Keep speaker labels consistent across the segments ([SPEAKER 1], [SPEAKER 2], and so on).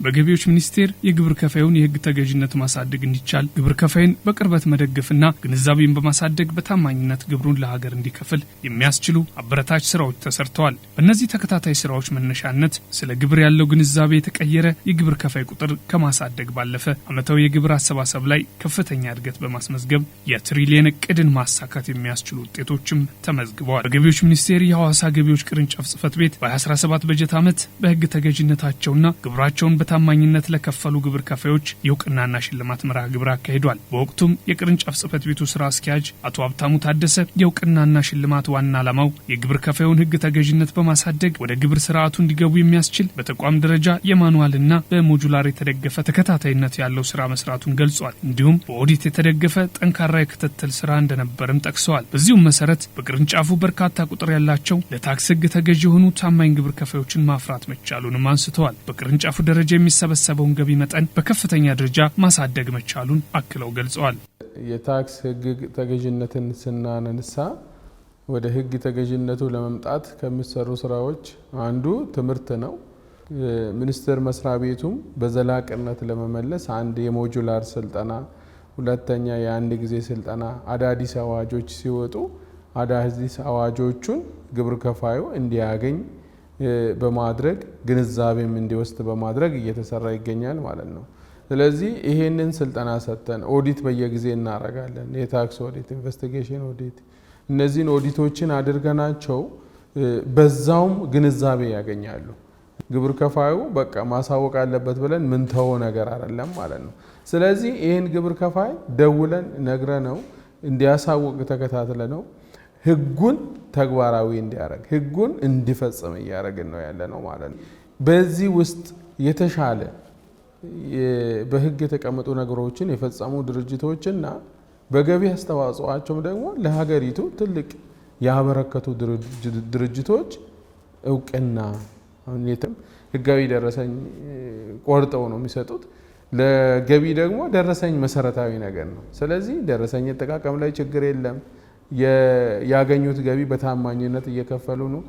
[SPEAKER 1] በገቢዎች ሚኒስቴር የግብር ከፋዩን የህግ ተገዥነት ማሳደግ እንዲቻል ግብር ከፋይን በቅርበት መደገፍና ግንዛቤን በማሳደግ በታማኝነት ግብሩን ለሀገር እንዲከፍል የሚያስችሉ አበረታች ስራዎች ተሰርተዋል። በእነዚህ ተከታታይ ስራዎች መነሻነት ስለ ግብር ያለው ግንዛቤ የተቀየረ የግብር ከፋይ ቁጥር ከማሳደግ ባለፈ ዓመታዊ የግብር አሰባሰብ ላይ ከፍተኛ እድገት በማስመዝገብ የትሪሊየን እቅድን ማሳካት የሚያስችሉ ውጤቶችም ተመዝግበዋል። በገቢዎች ሚኒስቴር የሐዋሳ ገቢዎች ቅርንጫፍ ጽህፈት ቤት በ2017 በጀት ዓመት በህግ ተገዥነታቸውና ግብራቸውን በታማኝነት ለከፈሉ ግብር ከፋዮች የእውቅናና ሽልማት መርሃ ግብር አካሂዷል። በወቅቱም የቅርንጫፍ ጽህፈት ቤቱ ስራ አስኪያጅ አቶ ሀብታሙ ታደሰ የእውቅናና ሽልማት ዋና ዓላማው የግብር ከፋዩን ህግ ተገዥነት በማሳደግ ወደ ግብር ስርዓቱ እንዲገቡ የሚያስችል በተቋም ደረጃ የማኑዋልና በሞጁላር የተደገፈ ተከታታይነት ያለው ስራ መስራቱን ገልጿል። እንዲሁም በኦዲት የተደገፈ ጠንካራ የክትትል ስራ እንደነበርም ጠቅሰዋል። በዚሁም መሰረት በቅርንጫፉ በርካታ ቁጥር ያላቸው ለታክስ ህግ ተገዥ የሆኑ ታማኝ ግብር ከፋዮችን ማፍራት መቻሉንም አንስተዋል። በቅርንጫፉ ደረጃ የሚሰበሰበውን ገቢ መጠን በከፍተኛ ደረጃ ማሳደግ መቻሉን አክለው ገልጸዋል።
[SPEAKER 2] የታክስ ህግ ተገዥነትን ስናነሳ ወደ ህግ ተገዥነቱ ለመምጣት ከሚሰሩ ስራዎች አንዱ ትምህርት ነው። ሚኒስቴር መስሪያ ቤቱም በዘላቂነት ለመመለስ አንድ የሞጁላር ስልጠና፣ ሁለተኛ የአንድ ጊዜ ስልጠና፣ አዳዲስ አዋጆች ሲወጡ አዳዲስ አዋጆቹን ግብር ከፋዩ እንዲያገኝ በማድረግ ግንዛቤም እንዲወስድ በማድረግ እየተሰራ ይገኛል ማለት ነው። ስለዚህ ይሄንን ስልጠና ሰጥተን ኦዲት በየጊዜ እናደርጋለን። የታክስ ኦዲት፣ ኢንቨስቲጌሽን ኦዲት፣ እነዚህን ኦዲቶችን አድርገናቸው በዛውም ግንዛቤ ያገኛሉ። ግብር ከፋዩ በቃ ማሳወቅ አለበት ብለን ምን ተወው ነገር አይደለም ማለት ነው። ስለዚህ ይሄን ግብር ከፋይ ደውለን ነግረነው እንዲያሳውቅ ተከታትለ ነው ህጉን ተግባራዊ እንዲያደርግ ህጉን እንዲፈጽም እያደረግን ነው ያለ ነው ማለት ነው። በዚህ ውስጥ የተሻለ በህግ የተቀመጡ ነገሮችን የፈጸሙ ድርጅቶችና በገቢ አስተዋጽኦአቸው ደግሞ ለሀገሪቱ ትልቅ ያበረከቱ ድርጅቶች እውቅና ሁኔታም ህጋዊ ደረሰኝ ቆርጠው ነው የሚሰጡት። ለገቢ ደግሞ ደረሰኝ መሰረታዊ ነገር ነው። ስለዚህ ደረሰኝ አጠቃቀም ላይ ችግር የለም። ያገኙት ገቢ በታማኝነት እየከፈሉ ነው።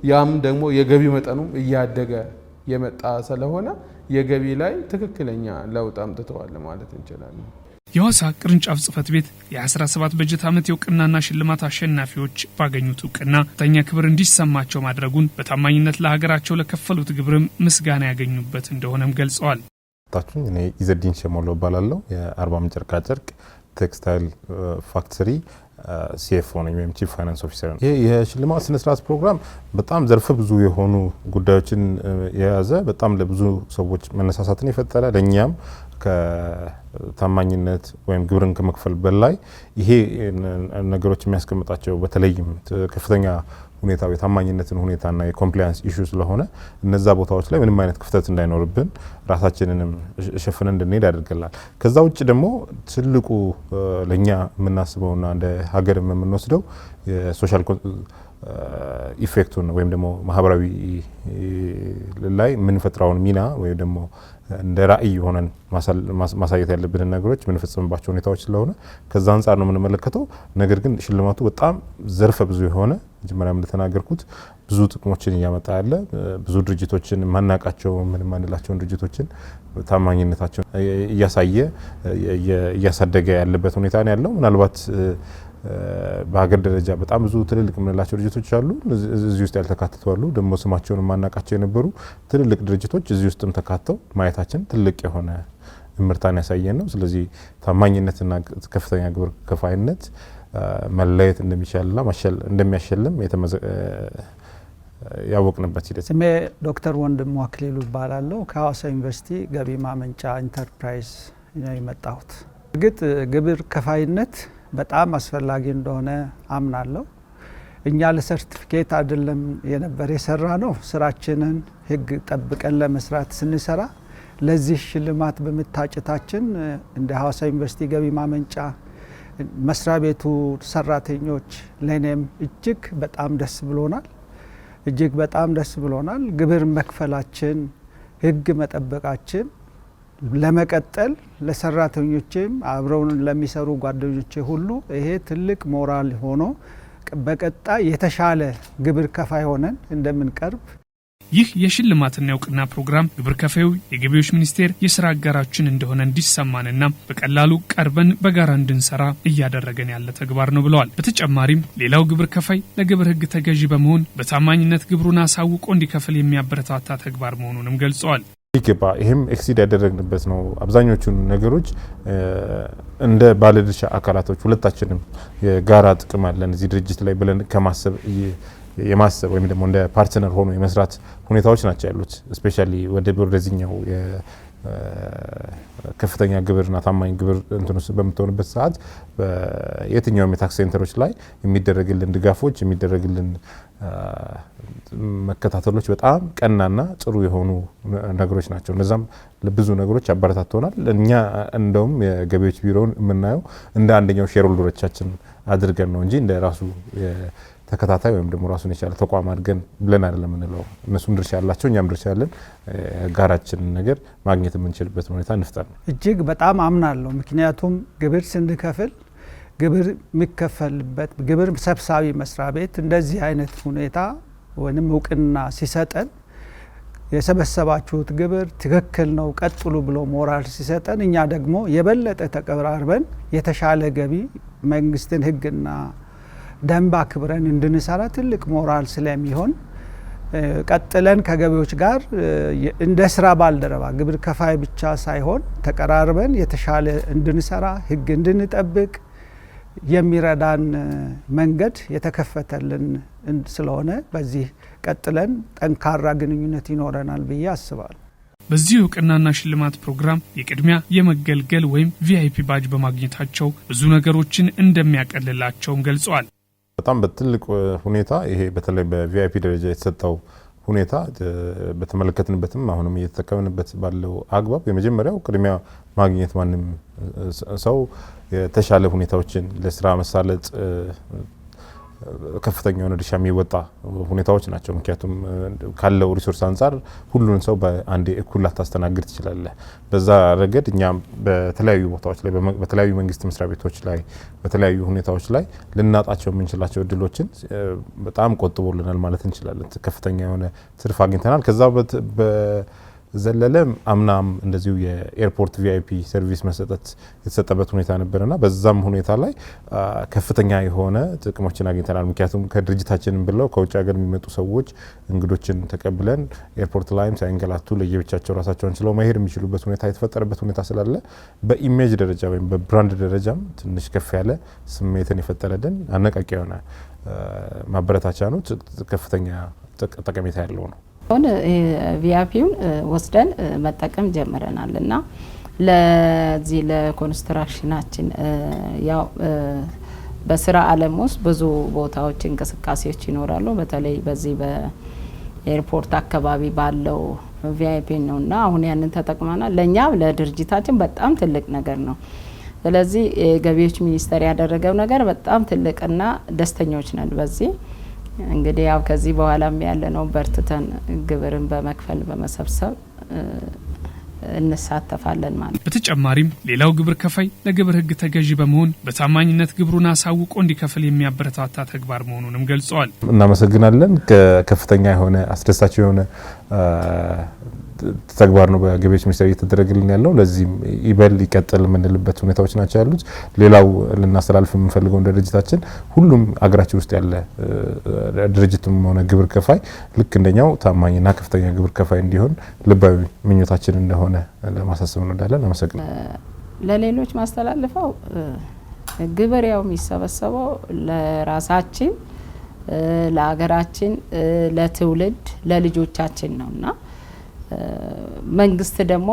[SPEAKER 2] ያም ደግሞ የገቢ መጠኑም እያደገ የመጣ ስለሆነ የገቢ ላይ ትክክለኛ ለውጥ አምጥተዋል ማለት እንችላለን።
[SPEAKER 1] የሐዋሳ ቅርንጫፍ ጽህፈት ቤት የ17 በጀት ዓመት የእውቅናና ሽልማት አሸናፊዎች ባገኙት እውቅና ከፍተኛ ክብር እንዲሰማቸው ማድረጉን በታማኝነት ለሀገራቸው ለከፈሉት ግብርም ምስጋና ያገኙበት እንደሆነም ገልጸዋል።
[SPEAKER 3] እኔ ኢዘዲን ሸሞሎ እባላለሁ። የአርባ ምንጭ ጨርቃጨርቅ ቴክስታይል ፋክተሪ ሲኤፍኦ ነኝ ወይም ቺፍ ፋይናንስ ኦፊሰር ነኝ። ይህ የሽልማት ስነ ስርዓት ፕሮግራም በጣም ዘርፈ ብዙ የሆኑ ጉዳዮችን የያዘ በጣም ለብዙ ሰዎች መነሳሳትን የፈጠረ ለኛም ከታማኝነት ወይም ግብርን ከመክፈል በላይ ይሄ ነገሮች የሚያስቀምጣቸው በተለይም ከፍተኛ ሁኔታው የታማኝነትን ሁኔታና የኮምፕላያንስ ኢሹ ስለሆነ እነዛ ቦታዎች ላይ ምንም አይነት ክፍተት እንዳይኖርብን ራሳችንንም ሸፍነን እንድንሄድ ያደርገናል። ከዛ ውጭ ደግሞ ትልቁ ለኛ የምናስበውና እንደ ሀገር የምንወስደው የሶሻል ኢፌክቱን ወይም ደግሞ ማህበራዊ ላይ የምንፈጥረውን ሚና ወይም ደግሞ እንደ ራዕይ ሆነን ማሳየት ያለብን ነገሮች የምንፈጽምባቸው ሁኔታዎች ስለሆነ ከዛ አንፃር ነው የምንመለከተው። ነገር ግን ሽልማቱ በጣም ዘርፈ ብዙ የሆነ መጀመሪያ እንደተናገርኩት ብዙ ጥቅሞችን እያመጣ ያለ ብዙ ድርጅቶችን ማናቃቸው ምን ማንላቸውን ድርጅቶችን ታማኝነታቸውን እያሳየ እያሳደገ ያለበት ሁኔታ ነው ያለው። ምናልባት በሀገር ደረጃ በጣም ብዙ ትልልቅ የምንላቸው ድርጅቶች አሉ፣ እዚህ ውስጥ ያልተካተቱ አሉ። ደግሞ ስማቸውን ማናቃቸው የነበሩ ትልልቅ ድርጅቶች እዚህ ውስጥም ተካተው ማየታችን ትልቅ የሆነ ምርታን ያሳየን ነው። ስለዚህ ታማኝነትና ከፍተኛ ግብር ከፋይነት መለየት እንደሚቻልና እንደሚያሸልም ያወቅንበት ሂደት።
[SPEAKER 4] ስሜ ዶክተር ወንድሙ አክሊሉ እባላለሁ። ከሐዋሳ ዩኒቨርሲቲ ገቢ ማመንጫ ኢንተርፕራይዝ ነው የመጣሁት። እርግጥ ግብር ከፋይነት በጣም አስፈላጊ እንደሆነ አምናለሁ። እኛ ለሰርቲፊኬት አይደለም የነበር የሰራ ነው። ስራችንን ህግ ጠብቀን ለመስራት ስንሰራ ለዚህ ሽልማት በመታጨታችን እንደ ሐዋሳ ዩኒቨርሲቲ ገቢ ማመንጫ መስሪያ ቤቱ ሰራተኞች ለኔም እጅግ በጣም ደስ ብሎናል። ግብር መክፈላችን፣ ህግ መጠበቃችን ለመቀጠል ለሰራተኞችም አብረውን ለሚሰሩ ጓደኞቼ ሁሉ ይሄ ትልቅ ሞራል ሆኖ በቀጣይ የተሻለ ግብር ከፋይ ሆነን እንደምንቀርብ
[SPEAKER 1] ይህ የሽልማትና የእውቅና ፕሮግራም ግብር ከፋዩ የገቢዎች ሚኒስቴር የስራ አጋራችን እንደሆነ እንዲሰማንና በቀላሉ ቀርበን በጋራ እንድንሰራ እያደረገን ያለ ተግባር ነው ብለዋል። በተጨማሪም ሌላው ግብር ከፋይ ለግብር ሕግ ተገዢ በመሆን በታማኝነት ግብሩን አሳውቆ እንዲከፍል የሚያበረታታ ተግባር መሆኑንም ገልጸዋል።
[SPEAKER 3] ይገባ ይሄም ኤክሲድ ያደረግንበት ነው። አብዛኞቹን ነገሮች እንደ ባለድርሻ አካላቶች ሁለታችንም የጋራ ጥቅም አለን እዚህ ድርጅት ላይ ብለን ከማሰብ የማሰብ ወይም ደግሞ እንደ ፓርትነር ሆኖ የመስራት ሁኔታዎች ናቸው ያሉት። ስፔሻሊ ወደዚህኛው ከፍተኛ ግብርና ታማኝ ግብር እንትንስ በመተውንበት ሰዓት የትኛውም የታክስ ሴንተሮች ላይ የሚደረግልን ድጋፎች የሚደረግልን መከታተሎች በጣም ቀናና ጥሩ የሆኑ ነገሮች ናቸው። እነዛም ለብዙ ነገሮች አበረታተውናል። እኛ እንደውም የገቢዎች ቢሮውን የምናየው እንደ አንደኛው ሼርሆልደሮቻችን አድርገን ነው እንጂ እንደ ራሱ ተከታታይ ወይም ደግሞ ራሱን የቻለ ተቋም አድርገን ብለን አይደለም እንለው። እነሱም ድርሻ ያላቸው እኛም ድርሻ ያለን ጋራችንን ነገር ማግኘት የምንችልበት ሁኔታ እንፍጠር ነው።
[SPEAKER 4] እጅግ በጣም አምናለሁ። ምክንያቱም ግብር ስንከፍል ግብር የሚከፈልበት ግብር ሰብሳቢ መስሪያ ቤት እንደዚህ አይነት ሁኔታ ወይም እውቅና ሲሰጠን የሰበሰባችሁት ግብር ትክክል ነው ቀጥሉ ብሎ ሞራል ሲሰጠን እኛ ደግሞ የበለጠ ተቀራርበን የተሻለ ገቢ መንግስትን ሕግና ደንብ አክብረን እንድንሰራ ትልቅ ሞራል ስለሚሆን ቀጥለን ከገቢዎች ጋር እንደ ስራ ባልደረባ ግብር ከፋይ ብቻ ሳይሆን ተቀራርበን የተሻለ እንድንሰራ ሕግ እንድንጠብቅ የሚረዳን መንገድ የተከፈተልን ስለሆነ በዚህ ቀጥለን ጠንካራ ግንኙነት ይኖረናል ብዬ አስባለሁ።
[SPEAKER 1] በዚህ እውቅናና ሽልማት ፕሮግራም የቅድሚያ የመገልገል ወይም ቪአይፒ ባጅ በማግኘታቸው ብዙ ነገሮችን እንደሚያቀልላቸውም ገልጸዋል።
[SPEAKER 3] በጣም በትልቅ ሁኔታ ይሄ በተለይ በቪአይፒ ደረጃ የተሰጠው ሁኔታ በተመለከትንበትም አሁንም እየተጠቀምንበት ባለው አግባብ የመጀመሪያው ቅድሚያ ማግኘት ማንም ሰው የተሻለ ሁኔታዎችን ለስራ መሳለጥ ከፍተኛ የሆነ ድርሻ የሚወጣ ሁኔታዎች ናቸው። ምክንያቱም ካለው ሪሶርስ አንጻር ሁሉን ሰው በአንዴ እኩል ላታስተናግድ ትችላለህ። በዛ ረገድ እኛም በተለያዩ ቦታዎች ላይ በተለያዩ መንግስት መስሪያ ቤቶች ላይ በተለያዩ ሁኔታዎች ላይ ልናጣቸው የምንችላቸው እድሎችን በጣም ቆጥቦልናል ማለት እንችላለን። ከፍተኛ የሆነ ትርፍ አግኝተናል። ከዛ ዘለለ አምናም እንደዚሁ የኤርፖርት ቪአይፒ ሰርቪስ መሰጠት የተሰጠበት ሁኔታ ነበርና በዛም ሁኔታ ላይ ከፍተኛ የሆነ ጥቅሞችን አግኝተናል። ምክንያቱም ከድርጅታችንን ብለው ከውጭ ሀገር የሚመጡ ሰዎች እንግዶችን ተቀብለን ኤርፖርት ላይም ሳይንገላቱ ለየብቻቸው ራሳቸውን ችለው መሄድ የሚችሉበት ሁኔታ የተፈጠረበት ሁኔታ ስላለ በኢሜጅ ደረጃ ወይም በብራንድ ደረጃም ትንሽ ከፍ ያለ ስሜትን የፈጠረልን አነቃቂ የሆነ ማበረታቻ ነው። ከፍተኛ ጠቀሜታ ያለው ነው።
[SPEAKER 5] አሁን ቪአይፒውን ወስደን መጠቀም ጀምረናል እና ለዚህ ለኮንስትራክሽናችን ያው በስራ ዓለም ውስጥ ብዙ ቦታዎች እንቅስቃሴዎች ይኖራሉ። በተለይ በዚህ በኤርፖርት አካባቢ ባለው ቪአይፒ ነውና አሁን ያንን ተጠቅመናል። ለኛ ለድርጅታችን በጣም ትልቅ ነገር ነው። ስለዚህ ገቢዎች ሚኒስቴር ያደረገው ነገር በጣም ትልቅና ደስተኞች ነን በዚህ። እንግዲህ ያው ከዚህ በኋላም ያለነው በርትተን ግብርን በመክፈል በመሰብሰብ እንሳተፋለን ማለት።
[SPEAKER 1] በተጨማሪም ሌላው ግብር ከፋይ ለግብር ሕግ ተገዢ በመሆን በታማኝነት ግብሩን አሳውቆ እንዲከፍል የሚያበረታታ ተግባር መሆኑንም ገልጸዋል።
[SPEAKER 3] እናመሰግናለን። ከፍተኛ የሆነ አስደሳች የሆነ ተግባር ነው በገቢዎች ሚኒስቴር እየተደረገልን ያለው። ለዚህም ይበል ይቀጥል የምንልበት ሁኔታዎች ናቸው ያሉት። ሌላው ልናስተላልፍ የምንፈልገው እንደ ድርጅታችን ሁሉም አገራችን ውስጥ ያለ ድርጅትም ሆነ ግብር ከፋይ ልክ እንደኛው ታማኝና ከፍተኛ ግብር ከፋይ እንዲሆን ልባዊ ምኞታችን እንደሆነ ለማሳሰብ እንወዳለን። አመሰግናለሁ።
[SPEAKER 5] ለሌሎች ማስተላልፈው ግብር ያው የሚሰበሰበው ለራሳችን፣ ለሀገራችን፣ ለትውልድ፣ ለልጆቻችን ነውና መንግስት ደግሞ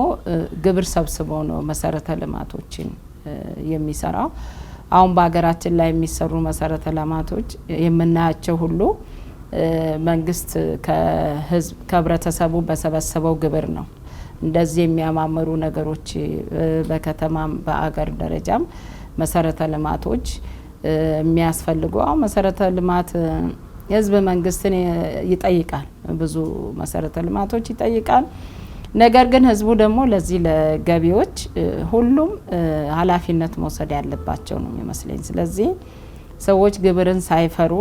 [SPEAKER 5] ግብር ሰብስቦ ነው መሰረተ ልማቶችን የሚሰራው። አሁን በሀገራችን ላይ የሚሰሩ መሰረተ ልማቶች የምናያቸው ሁሉ መንግስት ከህብረተሰቡ በሰበሰበው ግብር ነው። እንደዚህ የሚያማምሩ ነገሮች በከተማም በአገር ደረጃም መሰረተ ልማቶች የሚያስፈልጉ አሁን መሰረተ ልማት የህዝብ መንግስትን ይጠይቃል። ብዙ መሰረተ ልማቶች ይጠይቃል። ነገር ግን ህዝቡ ደግሞ ለዚህ ለገቢዎች ሁሉም ኃላፊነት መውሰድ ያለባቸው ነው የሚመስለኝ። ስለዚህ ሰዎች ግብርን ሳይፈሩ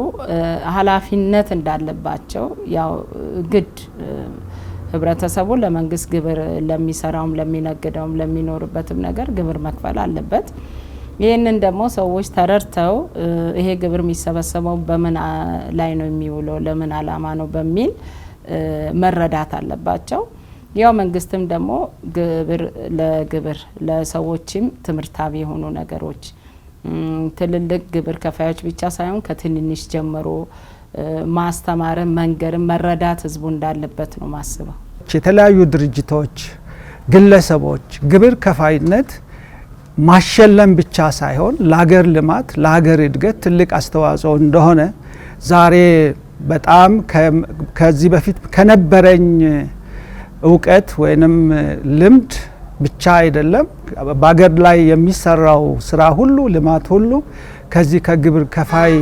[SPEAKER 5] ኃላፊነት እንዳለባቸው ያው ግድ ህብረተሰቡ ለመንግስት ግብር ለሚሰራውም ለሚነግደውም ለሚኖርበትም ነገር ግብር መክፈል አለበት። ይሄንን ደግሞ ሰዎች ተረድተው ይሄ ግብር የሚሰበሰበው በምን ላይ ነው የሚውለው ለምን አላማ ነው በሚል መረዳት አለባቸው። ያው መንግስትም ደግሞ ግብር ለሰዎችም ትምርታዊ የሆኑ ነገሮች ትልልቅ ግብር ከፋዮች ብቻ ሳይሆን ከትንንሽ ጀምሮ ማስተማር መንገር መረዳት ህዝቡ እንዳለበት ነው ማስበው።
[SPEAKER 4] የተለያዩ ድርጅቶች ግለሰቦች ግብር ከፋይነት ማሸለም ብቻ ሳይሆን ለሀገር ልማት ለሀገር እድገት ትልቅ አስተዋጽኦ እንደሆነ ዛሬ በጣም ከዚህ በፊት ከነበረኝ እውቀት ወይንም ልምድ ብቻ አይደለም በአገር ላይ የሚሰራው ስራ ሁሉ ልማት ሁሉ ከዚህ ከግብር ከፋይ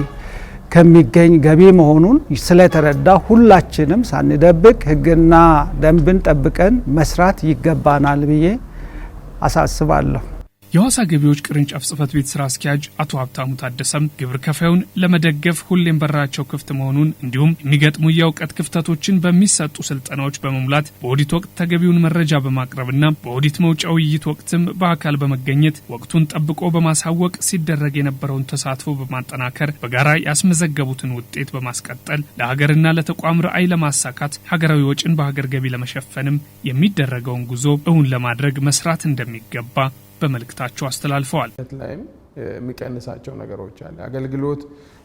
[SPEAKER 4] ከሚገኝ ገቢ መሆኑን ስለተረዳ ሁላችንም ሳንደብቅ ህግና ደንብን ጠብቀን መስራት ይገባናል ብዬ አሳስባለሁ።
[SPEAKER 1] የሐዋሳ ገቢዎች ቅርንጫፍ ጽህፈት ቤት ስራ አስኪያጅ አቶ ሀብታሙ ታደሰም ግብር ከፋዩን ለመደገፍ ሁሌም በራቸው ክፍት መሆኑን እንዲሁም የሚገጥሙ የእውቀት ክፍተቶችን በሚሰጡ ስልጠናዎች በመሙላት በኦዲት ወቅት ተገቢውን መረጃ በማቅረብና በኦዲት መውጫ ውይይት ወቅትም በአካል በመገኘት ወቅቱን ጠብቆ በማሳወቅ ሲደረግ የነበረውን ተሳትፎ በማጠናከር በጋራ ያስመዘገቡትን ውጤት በማስቀጠል ለሀገርና ለተቋም ራዕይ ለማሳካት ሀገራዊ ወጪን በሀገር ገቢ ለመሸፈንም የሚደረገውን ጉዞ እውን ለማድረግ መስራት እንደሚገባ በመልእክታቸው አስተላልፈዋል።
[SPEAKER 2] ላይም የሚቀንሳቸው ነገሮች አለ። አገልግሎት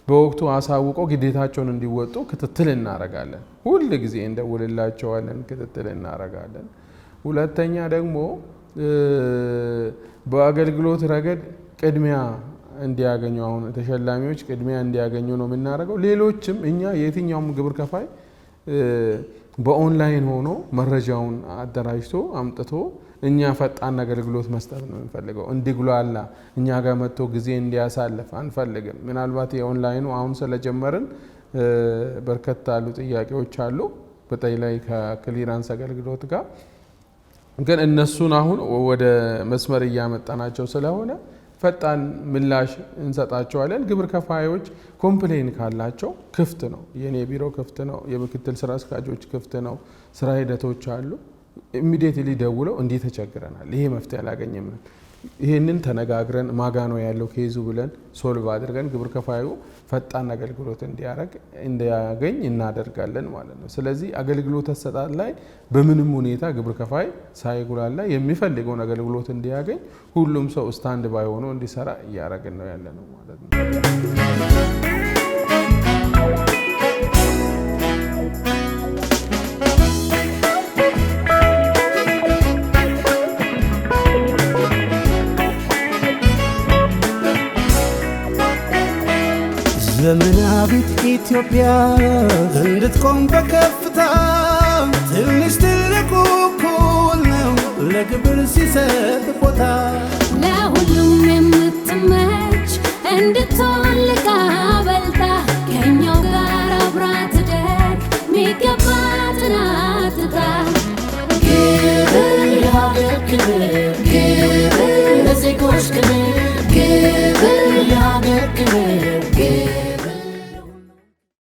[SPEAKER 2] በወቅቱ አሳውቆ ግዴታቸውን እንዲወጡ ክትትል እናረጋለን። ሁሉ ጊዜ እንደውልላቸዋለን፣ ክትትል እናረጋለን። ሁለተኛ ደግሞ በአገልግሎት ረገድ ቅድሚያ እንዲያገኙ አሁን ተሸላሚዎች ቅድሚያ እንዲያገኙ ነው የምናደርገው። ሌሎችም እኛ የትኛውም ግብር ከፋይ በኦንላይን ሆኖ መረጃውን አደራጅቶ አምጥቶ እኛ ፈጣን አገልግሎት መስጠት ነው የምንፈልገው። እንዲጉላላ እኛ ጋር መጥቶ ጊዜ እንዲያሳልፍ አንፈልግም። ምናልባት የኦንላይኑ አሁን ስለጀመርን በርከት ያሉ ጥያቄዎች አሉ በተለይ ከክሊራንስ አገልግሎት ጋር ግን እነሱን አሁን ወደ መስመር እያመጣናቸው ስለሆነ ፈጣን ምላሽ እንሰጣቸዋለን። ግብር ከፋዮች ኮምፕሌን ካላቸው ክፍት ነው፣ የኔ ቢሮ ክፍት ነው፣ የምክትል ስራ አስኪያጆች ክፍት ነው፣ ስራ ሂደቶች አሉ። ኢሚዲየትሊ ደውለው እንዴት ተቸግረናል፣ ይሄ መፍትሄ አላገኘም፣ ይሄንን ተነጋግረን ማጋ ነው ያለው ኬዙ ብለን ሶልቭ አድርገን ግብር ከፋዩ ፈጣን አገልግሎት እንዲያገኝ እናደርጋለን ማለት ነው። ስለዚህ አገልግሎት አሰጣጥ ላይ በምንም ሁኔታ ግብር ከፋይ ሳይጉላላ የሚፈልገውን አገልግሎት እንዲያገኝ ሁሉም ሰው ስታንድ ባይ ሆኖ እንዲሰራ እያደረግን ነው ያለነው ማለት ነው።
[SPEAKER 6] ዘመናዊት ኢትዮጵያ እንድትቆም በከፍታ ትንሽ ትልቁ እኩል ነው ለግብር ሲሰጥ ቦታ
[SPEAKER 7] ለሁሉም የምትመች እንድትሆን ልቃበልታ ከኛው ጋር አብራ ትደግ ሚገባትን አትጣ ግብር የሀገር ክብር ግብር ለዜጎች ክብር ግብር